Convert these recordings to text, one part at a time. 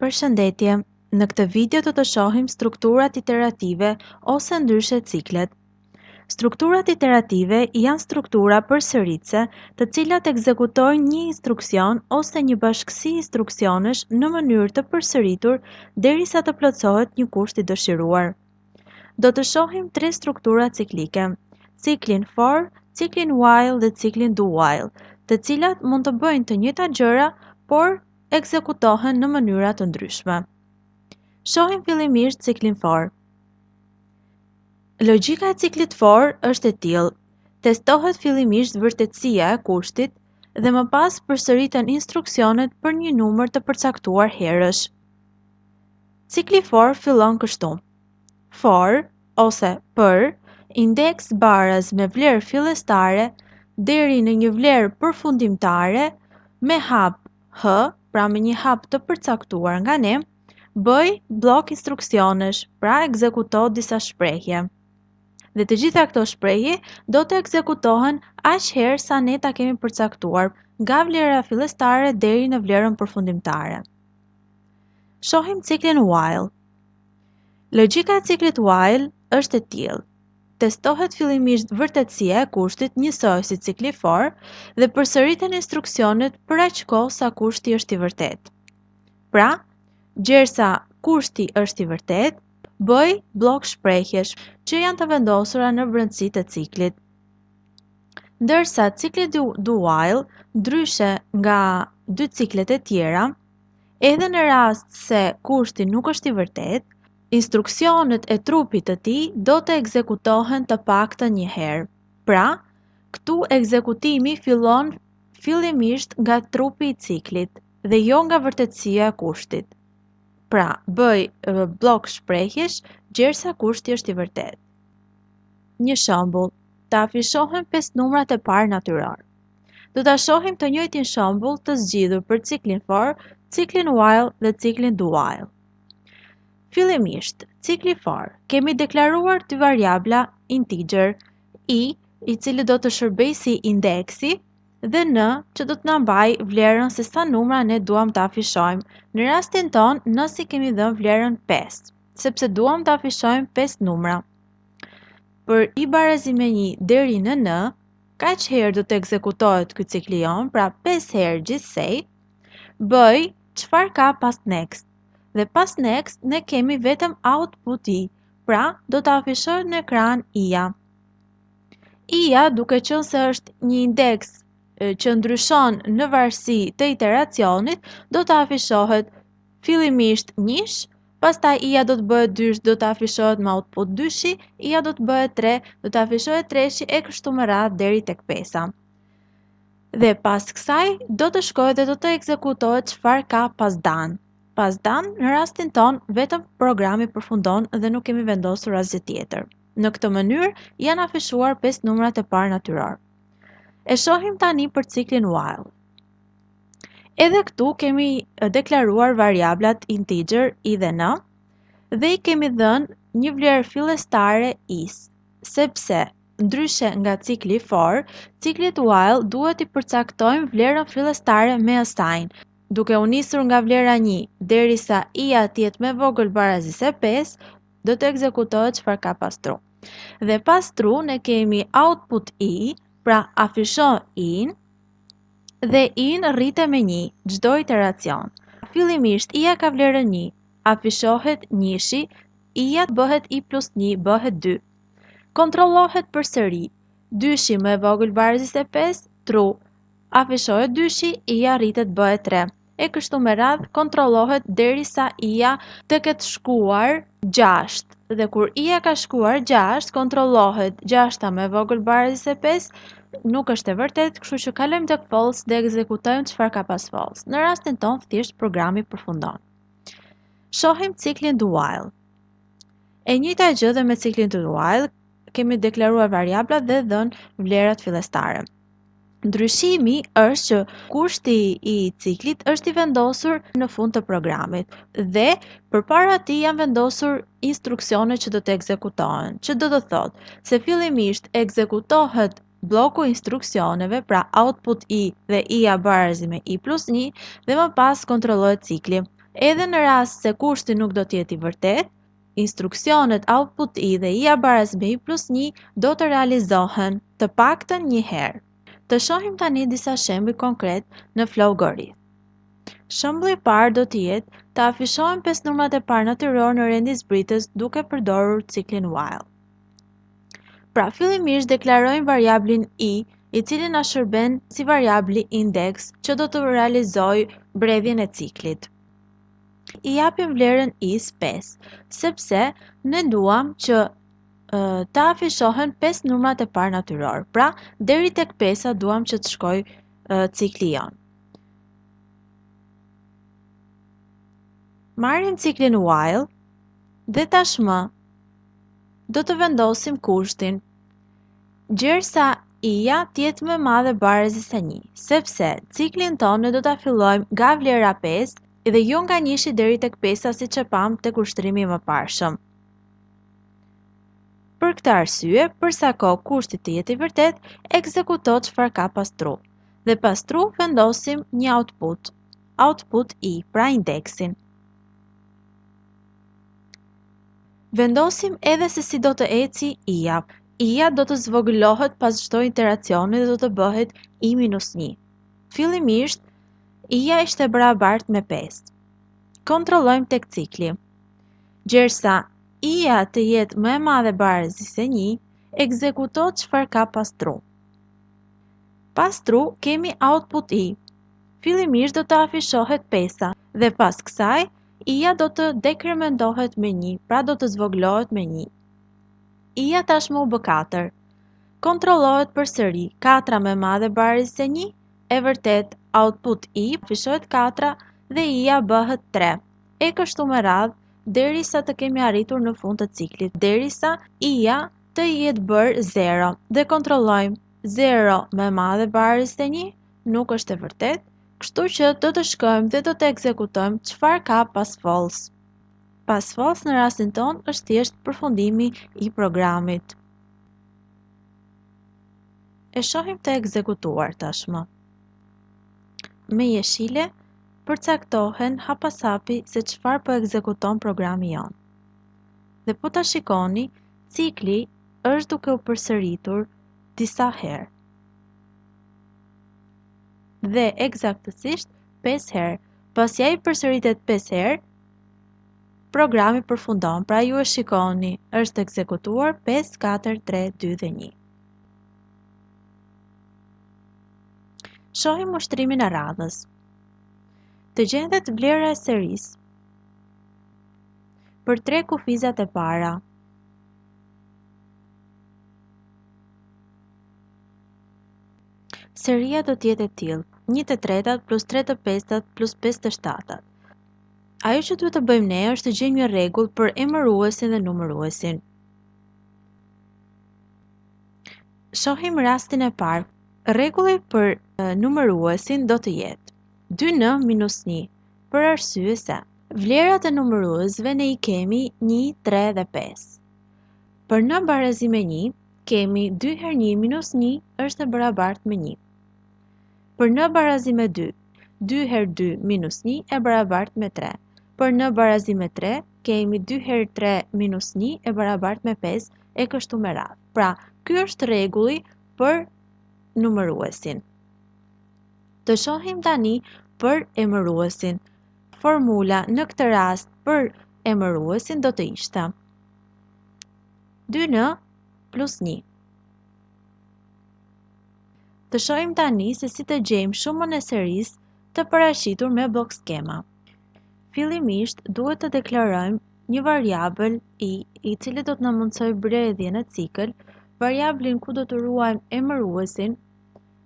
Përshëndetje, në këtë video do të shohim strukturat iterative ose ndryshe ciklet. Strukturat iterative janë struktura përsëritse të cilat ekzekutojnë një instruksion ose një bashkësi instruksionesh në mënyrë të përsëritur derisa të plotësohet një kusht i dëshiruar. Do të shohim tre struktura ciklike, ciklin for, ciklin while dhe ciklin do while, të cilat mund të bëjnë të njëjtat gjëra, por ekzekutohen në mënyra të ndryshme. Shohim fillimisht ciklin for. Logjika e ciklit for është e tillë: testohet fillimisht vërtetësia e kushtit dhe më pas përsëriten instruksionet për një numër të përcaktuar herësh. Cikli for fillon kështu: for ose për indeks baraz me vlerë fillestare deri në një vlerë përfundimtare me hap h, pra me një hap të përcaktuar nga ne, bëj blok instruksionesh, pra ekzekuto disa shprehje. Dhe të gjitha këto shprehje do të ekzekutohen aq herë sa ne ta kemi përcaktuar, nga vlera fillestare deri në vlerën përfundimtare. Shohim ciklin while. Logjika e ciklit while është e tillë: testohet fillimisht vërtetësia e kushtit njësoj si cikli for dhe përsëriten instruksionet për aq kohë sa kushti është i vërtet. Pra, gjersa kushti është i vërtet, bëj blok shprehjesh që janë të vendosura në brendësi të ciklit. Ndërsa cikli do while, ndryshe nga dy ciklet e tjera, edhe në rast se kushti nuk është i vërtet, instruksionet e trupit të tij do të ekzekutohen të paktën një herë. Pra, këtu ekzekutimi fillon fillimisht nga trupi i ciklit dhe jo nga vërtetësia e kushtit. Pra, bëj blok shprehjesh gjersa kushti është i vërtet. Një shembull, ta afishohem 5 numrat e parë natyror. Do ta shohim të njëjtin shembull të zgjidhur për ciklin for, ciklin while dhe ciklin do while. Fillimisht, cikli for, kemi deklaruar dy variabla integer, i cili do të shërbejë si indeksi, dhe n, që do të na mbaj vlerën se sa numra ne duam të afishojmë. Në rastin ton, nësi kemi dhënë vlerën 5, sepse duam të afishojmë 5 numra. Për i barazim me 1 deri në n, kaq herë do të ekzekutohet ky cikli jon, pra 5 herë gjithsej, bëj çfarë ka pas next. Dhe pas next ne kemi vetëm output i, pra do të afishohet në ekran i-ja. I-ja, duke qenë se është një indeks që ndryshon në varësi të iteracionit, do të afishohet fillimisht 1, pastaj i-ja do të bëhet 2, do të afishohet me output 2, i-ja do të bëhet 3, do të afishohet 3 e kështu me radhë deri tek 5. Dhe pas kësaj do të shkojë dhe do të ekzekutohet çfarë ka pas done. Pas done, në rastin ton, vetëm programi përfundon dhe nuk kemi vendosur asgjë tjetër. Në këtë mënyrë, janë afishuar 5 numrat e parë natyror. E shohim tani për ciklin while. Edhe këtu kemi deklaruar variablat integer i dhe n, dhe i kemi dhënë një vlerë fillestare is, sepse ndryshe nga cikli for, ciklit while duhet i përcaktojmë vlerën fillestare me assign, duke u nisur nga vlera 1 derisa i-ja të jetë më vogël barazi se 5, do të ekzekutohet çfarë ka pas true. Dhe pas true ne kemi output i, pra afishon i-n, dhe i-n rritet me 1 çdo iteracion. Fillimisht i-ja ka vlerën 1, afishohet 1-shi, i-ja bëhet i plus 1 bëhet 2. Kontrollohet përsëri, 2-shi më e vogël barazi se 5, true. Afishohet 2-shi, i-ja rritet bëhet 3. E kështu me radhë kontrollohet derisa i-ja të ketë shkuar 6. Dhe kur i-ja ka shkuar 6, kontrollohet 6-ta më e vogël barazi se 5, nuk është e vërtet, kështu që kalojmë tek false dhe ekzekutojmë çfarë ka pas false. Në rastin ton, thjesht programi përfundon. Shohim ciklin do while. E njëjta gjë dhe me ciklin do while, kemi deklaruar variablat dhe dhënë vlerat fillestare. Ndryshimi është që kushti i ciklit është i vendosur në fund të programit dhe përpara tij janë vendosur instruksionet që do të ekzekutohen, që do të thotë se fillimisht ekzekutohet bloku instruksioneve, pra output i dhe i-ja barazi me i plus 1, dhe më pas kontrollohet cikli. Edhe në rast se kushti nuk do t'jeti vërtet, instruksionet output i dhe i baraz me i plus 1 do të realizohen të paktën një herë. Të shohim tani disa shembuj konkret në Flowgorit. Shembulli i parë do të jetë të afishohen 5 numrat e parë natyror në rendin zbritës duke përdorur ciklin while. Pra, fillimisht deklarojmë variablin i cili na shërben si variabli indeks që do të realizojë mbredhjen e ciklit. I japim vlerën is 5, sepse ne duam që të afishohen 5 numrat e parë natyror. Pra, deri tek 5 duam që të shkojë cikli jon. Marrim ciklin while dhe tashmë do të vendosim kushtin gjersa i-ja t'jetë më madhe barezi se 1, sepse ciklin tonë do ta fillojmë nga vlera 5 dhe jo nga 1 deri tek 5 siç e pam tek ushtrimi më parshëm. Për këtë arsye, përsa kohë kushti të jetë i vërtet, ekzekuto çfarë ka pastru. Dhe pastru vendosim një output i, pra indeksin. Vendosim edhe se si do të eci i-ja. I-ja do të zvogëlohet pas çdo interacioni dhe do të bëhet i minus 1. Fillimisht, i-ja ishte barabart me 5. Kontrollojmë tek cikli. Gjersa i-ja të jetë më e madhe barezi se 1, ekzekuto çfarë ka pastru. Pastru kemi output i. Fillimisht do të afishohet 5 dhe pas kësaj i-ja do të dekrementohet me 1, pra do të zvogëlohet me 1. I-ja tashmë u bë 4. Kontrollohet përsëri 4 më e madhe barezi se 1, e vërtet output i afishohet 4 dhe i-ja bëhet 3. E kështu me radhë derisa të kemi arritur në fund të ciklit, derisa i-ja të jetë bërë 0 dhe kontrollojmë 0 më e madhe barezi se 1 nuk është e vërtet, kështu që do të shkojmë dhe do të ekzekutojmë çfarë ka pas false. Pas false në rastin ton është thjesht përfundimi i programit. E shohim të ekzekutuar tashmë. Me jeshile përcaktohen hapasapi se çfarë po ekzekuton programi jon. Dhe po ta shikoni, cikli është duke u përsëritur disa herë. Dhe eksaktësisht 5 herë. Pasi ai përsëritet 5 herë, programi përfundon. Pra ju e shikoni, është ekzekutuar 5, 4, 3, 2 dhe 1. Shohim ushtrimin e radhës. Të gjendet vlera e serisë për 3 kufizat e para. Seria do t'jetë e tillë: 1/3 plus 3/5 plus 5/7. Ajo që duhet të bëjmë ne është të gjejmë një rregull për emëruesin dhe numëruesin. Shohim rastin e parë. Rregulli për numëruesin do të jetë 2n minus 1, për arsye se vlerat e numëruesve ne i kemi 1, 3 dhe 5. Për n barazi me 1, kemi 2 herë 1 minus 1 është e barabartë me 1. Për n barazi me 2, 2 herë 2 minus 1 e barabartë me 3. Për n barazi me 3, kemi 2 herë 3 minus 1 e barabartë me 5, e kështu me radhë. Pra, ky është rregulli për numëruesin. Të shohim tani për emëruesin. Formula në këtë rast për emëruesin do të ishte 2n plus 1. Të shohim tani se si të gjejmë shumën e serisë të paraqitur me blok skema. Fillimisht duhet të deklarojmë një variabël i cili do të na mundsojë mbledhjen e cikël, variablin ku do të ruajmë emëruesin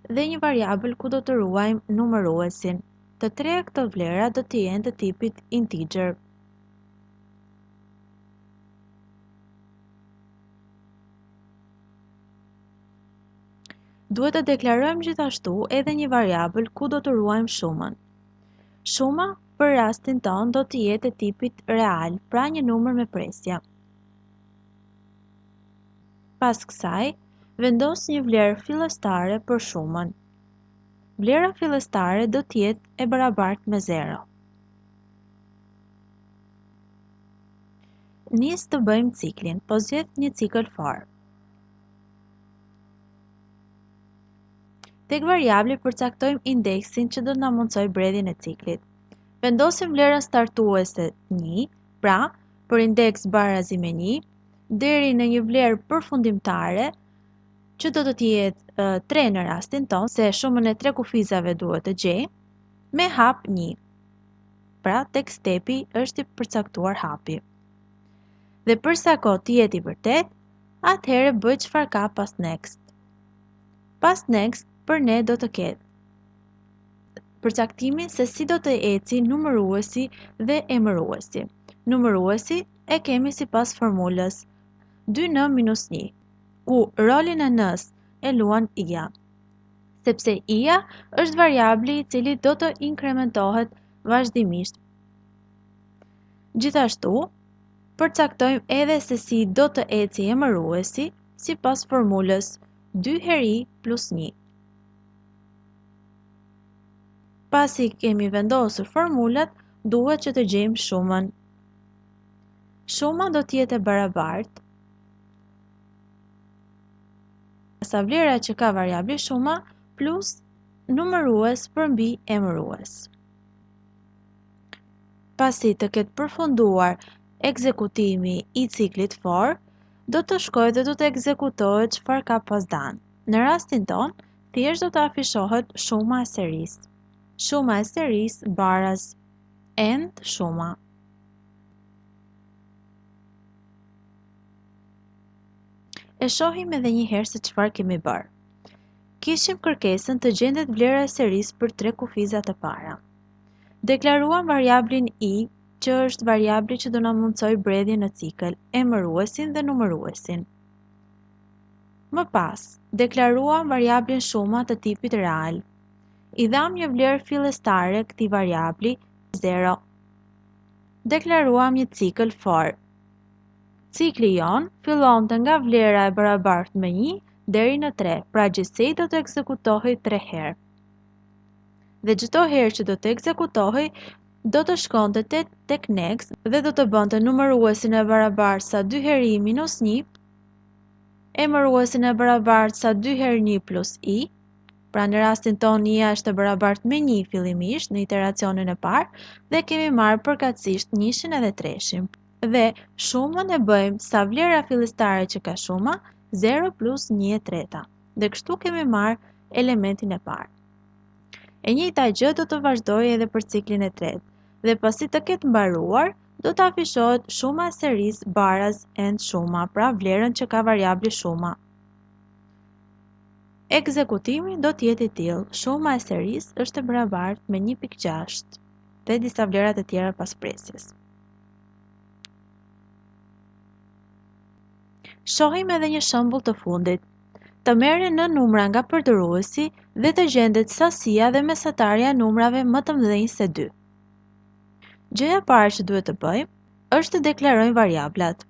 dhe një variabël ku do të ruajmë numëruesin. Të treja këto vlera do të jenë të tipit integer. Duhet të deklarojmë gjithashtu edhe një variabël ku do të ruajmë shumën. Shuma për rastin ton do të jetë e tipit real, pra një numër me presje. Pas kësaj, vendos një vlerë fillestare për shumën. Vlera fillestare do të jetë e barabartë me 0. Nis të bëjmë ciklin, po zgjedh një cikël for. Tek variabli përcaktojmë indeksin që do të na mundsoj bredhjen e ciklit. Vendosim vlerën startuese 1, pra për indeks barazi me 1, deri në një vlerë përfundimtare që do të jetë 3 në rastin ton, se shumën e 3 kufizave duhet të gjejmë, me hap 1. Pra tek stepi është i përcaktuar hapi. Dhe përsa kohë të jetë i vërtet, atëherë bëj çfarë ka pas next. Pas next për ne do të ketë përcaktimin se si do të eci numëruesi dhe emëruesi. Numëruesi e kemi sipas formulës 2n-1, ku rolin e n-s e luan i-ja, sepse i-ja është variabli i cili do të inkrementohet vazhdimisht. Gjithashtu, përcaktojmë edhe se si do të eci emëruesi sipas formulës 2 herë i plus 1. Pasi kemi vendosur formulat, duhet që të gjejmë shumën. Shuma do të jetë e barabartë sa vlera që ka variabli shuma plus numërues përmbi emërues. Pasi të ketë përfunduar ekzekutimi i ciklit for, do të shkojë dhe do të ekzekutohet çfarë ka pas danë. Në rastin ton, thjesht do të afishohet shuma e serisë. Shuma e serisë baraz end shuma. E shohim edhe një herë se çfarë kemi bërë. Kishim kërkesën të gjendet vlera e serisë për 3 kufizat e para. Deklaruam variablin i, që është variabli që do na mundsoj bredhjen në cikël, emëruesin dhe numëruesin. Më pas, deklaruam variablin shuma të tipit real. I dham një vlerë fillestare këtij variabli 0. Deklaruam një cikël for. Cikli jon fillonte nga vlera e barabartë me 1 deri në 3, pra gjithsej do të ekzekutohej 3 herë. Dhe çdo herë që do të ekzekutohej, do të shkonte tek next dhe do të bënte numëruesin e barabartë sa 2 herë i minus 1, emëruesin e barabartë sa 2 herë 1 plus i, pra në rastin ton i-ja është e barabartë me 1 fillimisht në iteracionin e parë dhe kemi marrë përkatësisht 1-shin edhe 3-shin. Dhe shumën e bëjmë sa vlera fillestare që ka shuma 0 plus 1/3. Dhe kështu kemi marrë elementin e parë. E njëjta gjë do të vazhdojë edhe për ciklin e tretë. Dhe pasi të ketë mbaruar, do të afishohet shuma e serisë baraz end shuma, pra vlerën që ka variabli shuma. Ekzekutimi do të jetë i tillë: shuma e serisë është e barabartë me 1.6 dhe disa vlerat e tjera pas presjes. Shohim edhe një shembull të fundit. Të merren në numra nga përdoruesi dhe të gjendet sasia dhe mesatarja e numrave më të mëdhenj se 2. Gjëja e parë që duhet të bëjmë është të deklarojmë variablat.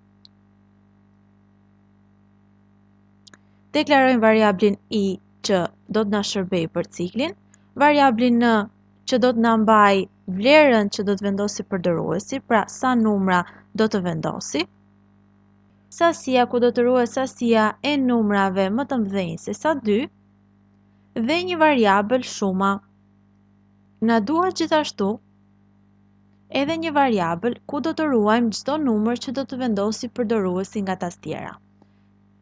Deklarojmë variablin i që do të na shërbejë për ciklin, variablin n që do të na mbajë vlerën që do të vendosi përdoruesi, pra sa numra do të vendosi, sasia ku do të ruhet sasia e numrave më të mëdhenj se sa 2 dhe një variabël shuma. Na duhet gjithashtu edhe një variabël ku do të ruajmë çdo numër që do të vendosi përdoruesi nga tastiera.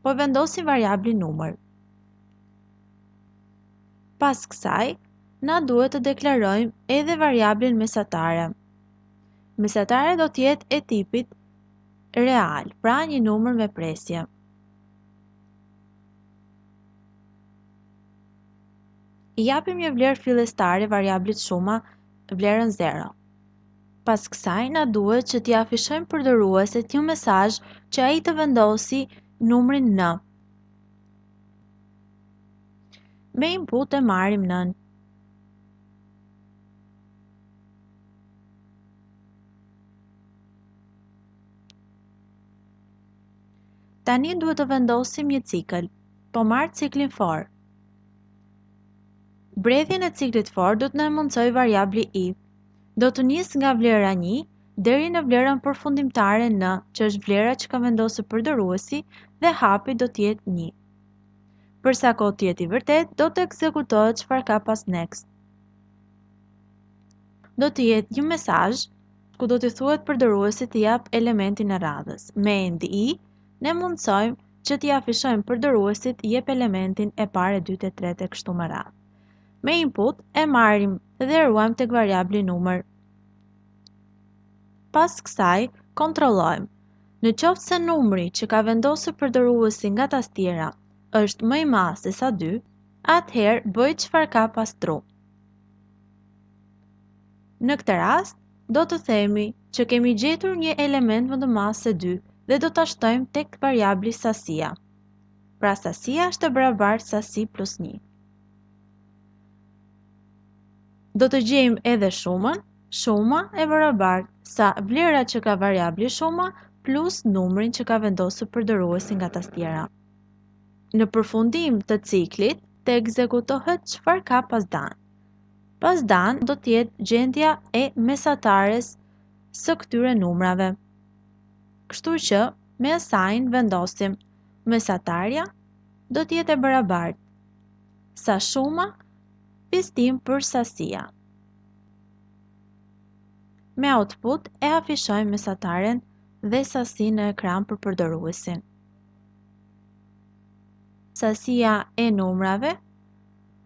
Po vendosim variablin numër. Pas kësaj, na duhet të deklarojmë edhe variablin mesatare. Mesatare do të jetë e tipit real, pra një numër me presje. I japim një vlerë fillestare variablit shuma, vlerën 0. Pas kësaj, na duhet që t'i afishojmë përdoruesit një mesazh që ai të vendosi numrin n. Me input e marrim nën. Tani duhet të vendosim një cikël, po marr ciklin for. Bredhjen e ciklit for do të na mundsoj variabli i. Do të nis nga vlera 1 deri në vlerën përfundimtare n, që është vlera që ka vendosur përdoruesi dhe hapi do të jetë 1. Për sa kohë të jetë i vërtet, do të ekzekutohet çfarë ka pas next. Do të jetë një mesazh ku do t'i thuhet përdoruesit të jap elementin e radhës. Me endi I, ne mundsojmë që t'i afishojmë përdoruesit jep elementin e parë, e dytë, e tretë e kështu me radhë. Me input e marrim dhe ruajmë tek variabli numër. Pas kësaj, kontrollojmë. Në qoftë se numri që ka vendosur përdoruesi nga tastiera është më i madh se sa 2, atëherë bëj çfarë ka pas true. Në këtë rast, do të themi që kemi gjetur një element më të madh se 2 dhe do ta shtojmë tek variabli sasia. Pra sasia është e barabartë sasi plus 1. Do të gjejmë edhe shumën, shuma e barabartë sa vlera që ka variabli shuma plus numrin që ka vendosur përdoruesi nga tastiera. Në përfundim të ciklit, të ekzekutohet çfarë ka pas done. Pas done do të jetë gjendja e mesatares së këtyre numrave. Kështu që me assign vendosim mesatarja do të jetë e barabartë sa shuma pistim për sasia. Me output e afishojmë mesataren dhe sasin në ekran për përdoruesin. Sasia e numrave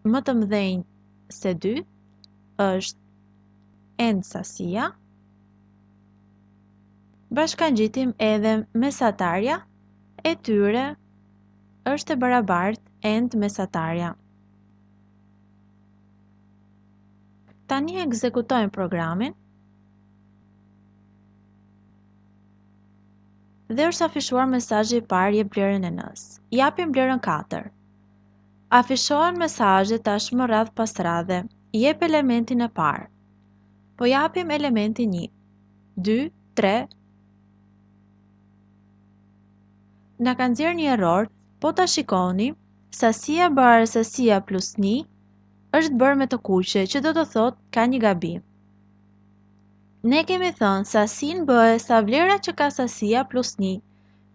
më të mëdhenj se 2 është end sasia. Bashkangjitim edhe mesatarja e tyre është e barabartë end mesatarja. Tani ekzekutojmë programin dhe është afishuar mesazhi i parë jep vlerën e n-s. Japim vlerën 4. Afishohen mesazhet tashmë radh pas radhe. Jep elementin e parë. Po japim elementin 1, 2, 3. Na ka nxjerrë një error, po ta shikoni, sasia barë sasia plus 1 është bërë me të kuqe, që do të thotë ka një gabim. Ne kemi thënë sasin bëhe sa vlera që ka sasia plus 1.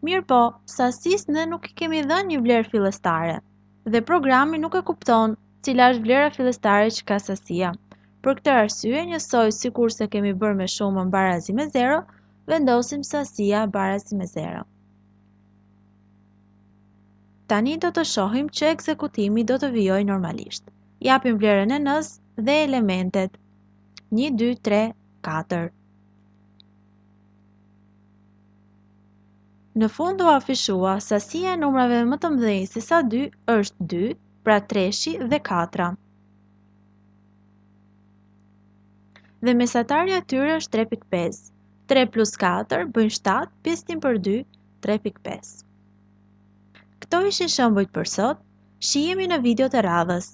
Mirë po, sasis ne nuk I kemi dhënë një vlerë fillestare, dhe programi nuk e kupton cila është vlera fillestare që ka sasia. Për këtë arsye, njësoj sikur se kemi bërë me shumën barazi me 0, vendosim sasia barazi me 0. Tani do të shohim që ekzekutimi do të vijojë normalisht. Japim vlerën e n-s dhe elementet 1, 2, 3, 4. Në fund u afishua sasia e numrave më të mëdhenj se sa 2 është 2, pra 3 dhe 4. Dhe mesatarja e tyre është 3.5. 3 plus 4 bëjnë 7, pjesëtim për 2, 3.5. Këto ishin shembujt për sot. Shihemi në videot e radhës.